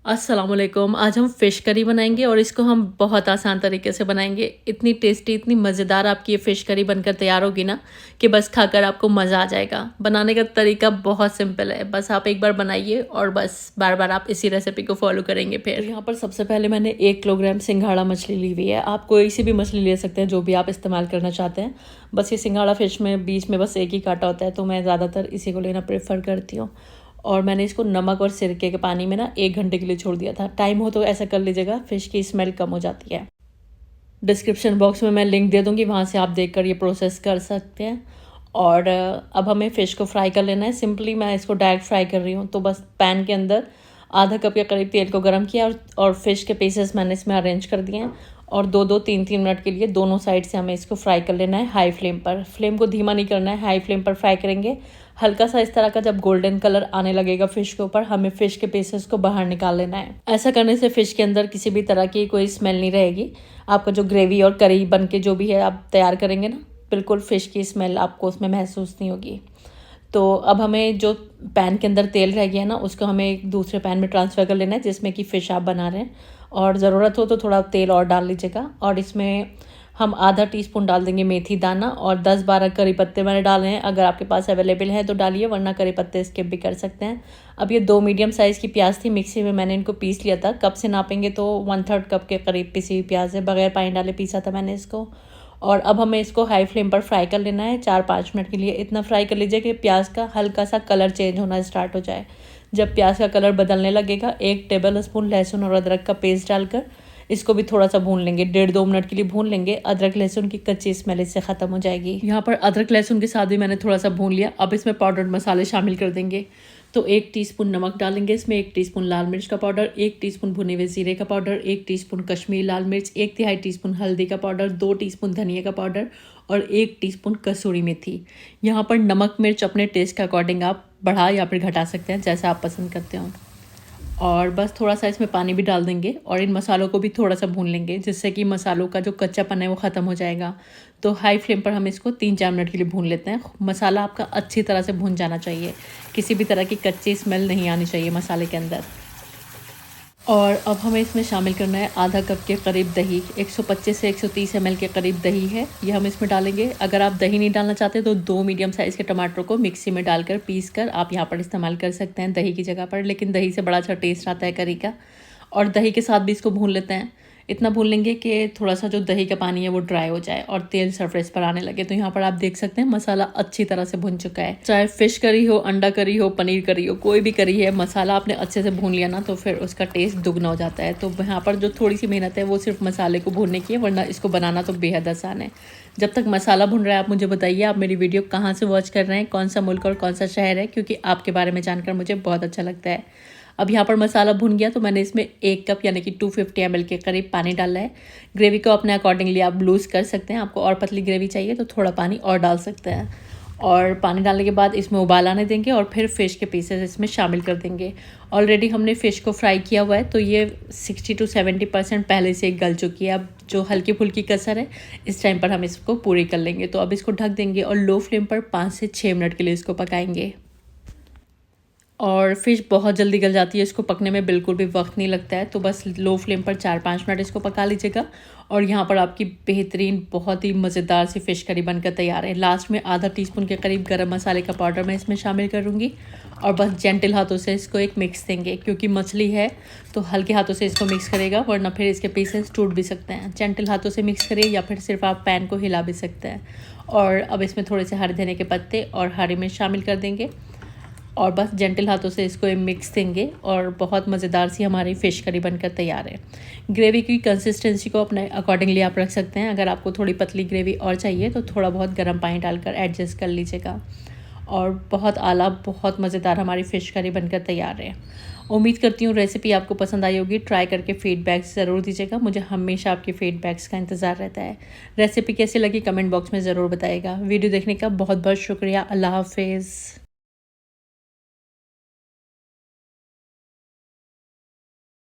अस्सलामुअलैकुम। आज हम फ़िश करी बनाएंगे और इसको हम बहुत आसान तरीके से बनाएंगे। इतनी टेस्टी, इतनी मज़ेदार आपकी ये फ़िश करी बनकर तैयार होगी ना कि बस खाकर आपको मज़ा आ जाएगा। बनाने का तरीका बहुत सिंपल है, बस आप एक बार बनाइए और बस बार बार आप इसी रेसिपी को फॉलो करेंगे। फिर यहाँ पर सबसे पहले मैंने 1 किलोग्राम सिंघाड़ा मछली ली हुई है। आप कोई सी भी मछली ले सकते हैं जो भी आप इस्तेमाल करना चाहते हैं। बस ये सिंघाड़ा फ़िश में बीच में बस एक ही कांटा होता है, तो मैं ज़्यादातर इसी को लेना प्रेफर करती हूँ। और मैंने इसको नमक और सिरके के पानी में ना 1 घंटे के लिए छोड़ दिया था। टाइम हो तो ऐसा कर लीजिएगा, फ़िश की स्मेल कम हो जाती है। डिस्क्रिप्शन बॉक्स में मैं लिंक दे दूँगी, वहाँ से आप देखकर ये प्रोसेस कर सकते हैं। और अब हमें फ़िश को फ्राई कर लेना है। सिंपली मैं इसको डायरेक्ट फ्राई कर रही हूँ, तो बस पैन के अंदर आधा कप के करीब तेल को गर्म किया और फ़िश के पीसेस मैंने इसमें अरेंज कर दिए हैं। और 2-2 3-3 मिनट के लिए दोनों साइड से हमें इसको फ्राई कर लेना है हाई फ्लेम पर। फ्लेम को धीमा नहीं करना है, हाई फ्लेम पर फ्राई करेंगे। हल्का सा इस तरह का जब गोल्डन कलर आने लगेगा फ़िश के ऊपर, हमें फ़िश के पीसेस को बाहर निकाल लेना है। ऐसा करने से फ़िश के अंदर किसी भी तरह की कोई स्मेल नहीं रहेगी। आपका जो ग्रेवी और करी बन के जो भी है आप तैयार करेंगे ना, बिल्कुल फ़िश की स्मेल आपको उसमें महसूस नहीं होगी। तो अब हमें जो पैन के अंदर तेल रह गया ना, उसको हमें एक दूसरे पैन में ट्रांसफ़र कर लेना है जिसमें कि फ़िश आप बना रहे हैं। और ज़रूरत हो तो थोड़ा तेल और डाल लीजिएगा। और इसमें हम आधा टीस्पून डाल देंगे मेथी दाना और 10-12 करी पत्ते मैंने डाले हैं। अगर आपके पास अवेलेबल है तो डालिए, वरना करी पत्ते स्किप भी कर सकते हैं। अब ये 2 मीडियम साइज़ की प्याज थी, मिक्सी में मैंने इनको पीस लिया था। कप से नापेंगे तो 1/3 कप के करीब पिसी हुई प्याज है, बगैर पानी डाले पीसा था मैंने इसको। और अब हमें इसको हाई फ्लेम पर फ्राई कर लेना है 4-5 मिनट के लिए। इतना फ्राई कर लीजिए कि प्याज का हल्का सा कलर चेंज होना स्टार्ट हो जाए। जब प्याज का कलर बदलने लगेगा, 1 टेबल स्पून लहसुन और अदरक का पेस्ट डालकर इसको भी थोड़ा सा भून लेंगे। 1.5-2 मिनट के लिए भून लेंगे। अदरक लहसुन की कच्ची स्मेल इससे ख़त्म हो जाएगी। यहाँ पर अदरक लहसुन के साथ भी मैंने थोड़ा सा भून लिया। अब इसमें पाउडर्ड मसाले शामिल कर देंगे। तो 1 टीस्पून नमक डालेंगे इसमें, 1 टीस्पून लाल मिर्च का पाउडर, 1 टीस्पून भुने हुए जीरे का पाउडर, 1 टीस्पून कश्मीरी लाल मिर्च, 1/3 टीस्पून हल्दी का पाउडर, 2 टीस्पून धनिया का पाउडर और 1 टीस्पून कसूरी मेथी। यहाँ पर नमक मिर्च अपने टेस्ट के अकॉर्डिंग आप बढ़ा या फिर घटा सकते हैं, जैसा आप पसंद करते हो। और बस थोड़ा सा इसमें पानी भी डाल देंगे और इन मसालों को भी थोड़ा सा भून लेंगे, जिससे कि मसालों का जो कच्चापन है वो ख़त्म हो जाएगा। तो हाई फ्लेम पर हम इसको 3-4 मिनट के लिए भून लेते हैं। मसाला आपका अच्छी तरह से भून जाना चाहिए, किसी भी तरह की कच्ची स्मेल नहीं आनी चाहिए मसाले के अंदर। और अब हमें इसमें शामिल करना है आधा कप के करीब दही। 125 से 130 ml के करीब दही है, ये हम इसमें डालेंगे। अगर आप दही नहीं डालना चाहते तो 2 मीडियम साइज़ के टमाटर को मिक्सी में डालकर पीस कर आप यहाँ पर इस्तेमाल कर सकते हैं दही की जगह पर, लेकिन दही से बड़ा अच्छा टेस्ट आता है करी का। और दही के साथ भी इसको भून लेते हैं। इतना भून लेंगे कि थोड़ा सा जो दही का पानी है वो ड्राई हो जाए और तेल सरफेस पर आने लगे। तो यहाँ पर आप देख सकते हैं मसाला अच्छी तरह से भुन चुका है। चाहे फ़िश करी हो, अंडा करी हो, पनीर करी हो, कोई भी करी है, मसाला आपने अच्छे से भून लिया ना तो फिर उसका टेस्ट दुगना हो जाता है। तो यहाँ पर जो थोड़ी सी मेहनत है वो सिर्फ मसाले को भूनने की है, वरना इसको बनाना तो बेहद आसान है। जब तक मसाला भुन रहा है आप मुझे बताइए आप मेरी वीडियो कहाँ से वॉच कर रहे हैं, कौन सा मुल्क और कौन सा शहर है, क्योंकि आपके बारे में जानकर मुझे बहुत अच्छा लगता है। अब यहाँ पर मसाला भुन गया तो मैंने इसमें 1 कप यानी कि 250 ml के करीब पानी डाला है। ग्रेवी को अपने अकॉर्डिंगली आप लूज़ कर सकते हैं। आपको और पतली ग्रेवी चाहिए तो थोड़ा पानी और डाल सकते हैं। और पानी डालने के बाद इसमें उबाल आने देंगे और फिर फ़िश के पीसेस इसमें शामिल कर देंगे। ऑलरेडी हमने फ़िश को फ्राई किया हुआ है, तो ये 60 to 70% पहले से गल चुकी है। अब जो हल्की फुल्की कसर है इस टाइम पर हम इसको पूरी कर लेंगे। तो अब इसको ढक देंगे और लो फ्लेम पर 5 से 6 मिनट के लिए इसको पकाएंगे। और फ़िश बहुत जल्दी गल जाती है, इसको पकने में बिल्कुल भी वक्त नहीं लगता है। तो बस लो फ्लेम पर 4-5 मिनट इसको पका लीजिएगा और यहाँ पर आपकी बेहतरीन बहुत ही मज़ेदार सी फ़िश करी बनकर तैयार है। लास्ट में आधा टीस्पून के करीब गरम मसाले का पाउडर मैं इसमें शामिल करूँगी और बस जेंटल हाथों से इसको एक मिक्स देंगे, क्योंकि मछली है तो हल्के हाथों से इसको मिक्स करेगा, वरना फिर इसके पीसेस टूट भी सकते हैं। जेंटल हाथों से मिक्स करिए या फिर सिर्फ आप पैन को हिला भी सकते हैं। और अब इसमें थोड़े से हरे धनिया के पत्ते और हरी मिर्च शामिल कर देंगे और बस जेंटल हाथों से इसको मिक्स देंगे और बहुत मज़ेदार सी हमारी फ़िश करी बनकर तैयार है। ग्रेवी की कंसिस्टेंसी को अपने अकॉर्डिंगली आप रख सकते हैं। अगर आपको थोड़ी पतली ग्रेवी और चाहिए तो थोड़ा बहुत गर्म पानी डालकर एडजस्ट कर लीजिएगा। और बहुत आला, बहुत मज़ेदार हमारी फ़िश करी बनकर तैयार है। उम्मीद करती हूँ रेसिपी आपको पसंद आई होगी। ट्राई करके फ़ीडबैक्स ज़रूर दीजिएगा, मुझे हमेशा आपके फ़ीडबैक्स का इंतज़ार रहता है। रेसिपी कैसी लगी कमेंट बॉक्स में ज़रूर बताइएगा। वीडियो देखने का बहुत बहुत शुक्रिया। अल्लाह हाफ़िज़।